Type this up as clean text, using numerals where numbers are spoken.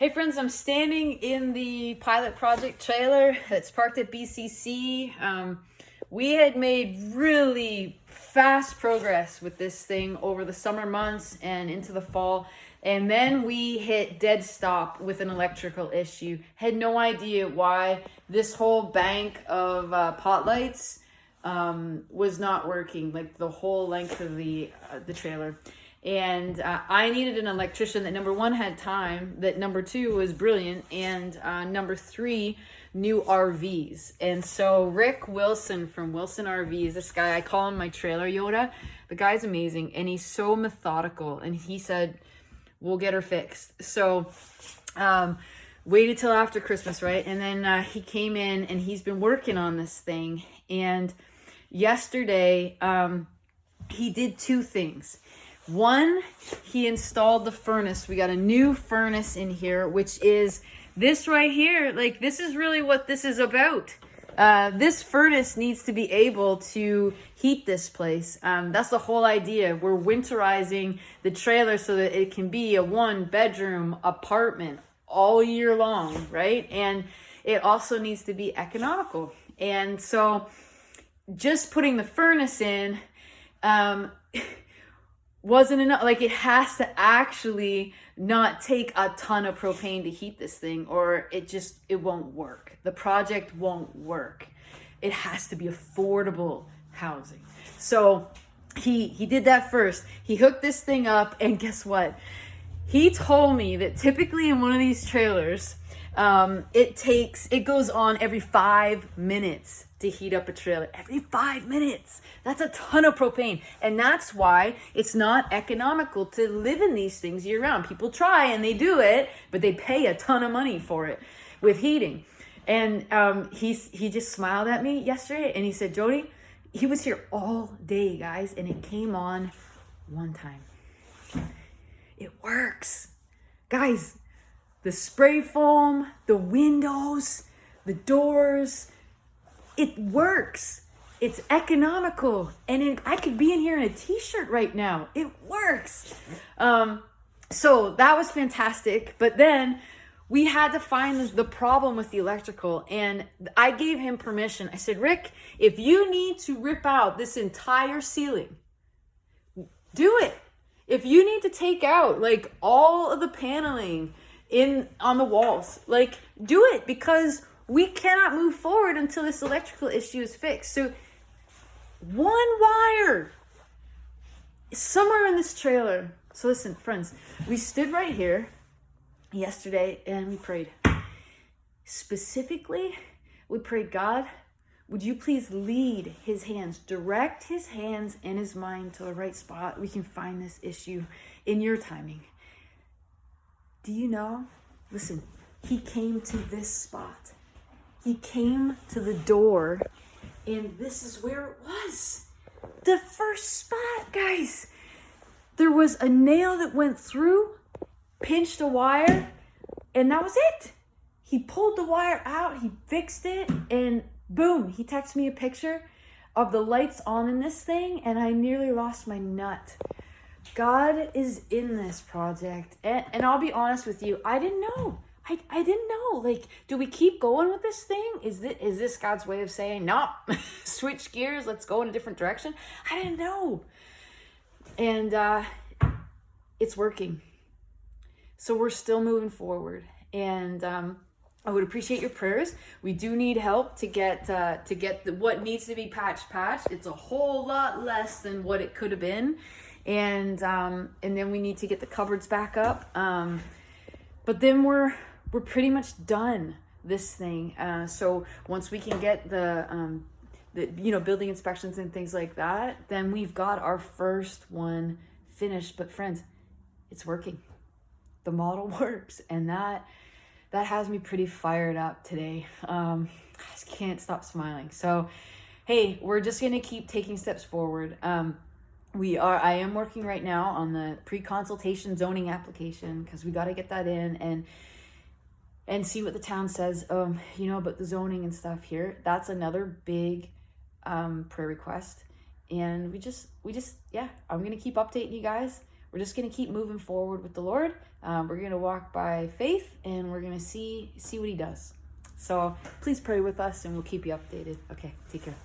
Hey friends, I'm standing in the pilot project trailer that's parked at BCC. We had made really fast progress with this thing over the summer months and into the fall. And then we hit dead stop with an electrical issue. Had no idea why this whole bank of pot lights was not working, like the whole length of the trailer. And I needed an electrician that, number one, had time, that number two was brilliant, and number three, knew RVs. And so Rick Wilson from Wilson RVs, this guy, I call him my trailer Yoda. The guy's amazing, and he's so methodical. And he said, we'll get her fixed. So waited till after Christmas, right? And then he came in, and he's been working on this thing. And yesterday, he did two things. One, he installed the furnace. We got a new furnace in here, which is this right here. Like, this is really what this is about. This furnace needs to be able to heat this place. That's the whole idea. We're winterizing the trailer so that it can be a 1-bedroom apartment all year long, right? And it also needs to be economical. And so just putting the furnace in, wasn't enough. Like, it has to actually not take a ton of propane to heat this thing, or it won't work. The project won't work. It has to be affordable housing. So he did that first. He hooked this thing up, and guess what? He told me that typically in one of these trailers, it goes on every 5 minutes to heat up a trailer. Every 5 minutes. That's a ton of propane. And that's why it's not economical to live in these things year round. People try and they do it, but they pay a ton of money for it with heating. And he just smiled at me yesterday, and he said, Jody, he was here all day, guys, and it came on one time. It works. Guys, the spray foam, the windows, the doors, it works. It's economical. And I could be in here in a t-shirt right now. It works. So that was fantastic. But then we had to find the problem with the electrical. And I gave him permission. I said, Rick, if you need to rip out this entire ceiling, do it. If you need to take out like all of the paneling on the walls, like, do it, because we cannot move forward until this electrical issue is fixed. So one wire somewhere in this trailer. So listen, friends, we stood right here yesterday and we prayed. Specifically, we prayed, God, would you please lead his hands, direct his hands and his mind to the right spot? We can find this issue in your timing. Do you know? Listen, he came to this spot. He came to the door, and this is where it was. The first spot, guys. There was a nail that went through, pinched a wire, and that was it. He pulled the wire out, he fixed it, and boom, he texted me a picture of the lights on in this thing, and I nearly lost my nut. God is in this project. And I'll be honest with you, I didn't know. I didn't know. Like, do we keep going with this thing? Is this God's way of saying, no, switch gears, let's go in a different direction? I didn't know. And it's working. So we're still moving forward. And I would appreciate your prayers. We do need help to get what needs to be patched. It's a whole lot less than what it could have been. And then we need to get the cupboards back up. But then we're pretty much done this thing. So once we can get the building inspections and things like that, then we've got our first one finished. But friends, it's working. The model works, and that has me pretty fired up today. I just can't stop smiling. So, hey, we're just gonna keep taking steps forward. I am working right now on the pre-consultation zoning application, because we got to get that in and see what the town says, about the zoning and stuff here. That's another big prayer request. And we just, I'm going to keep updating you guys. we're just going to keep moving forward with the Lord. We're going to walk by faith, and we're going to see what he does. So please pray with us, and we'll keep you updated. Okay, take care.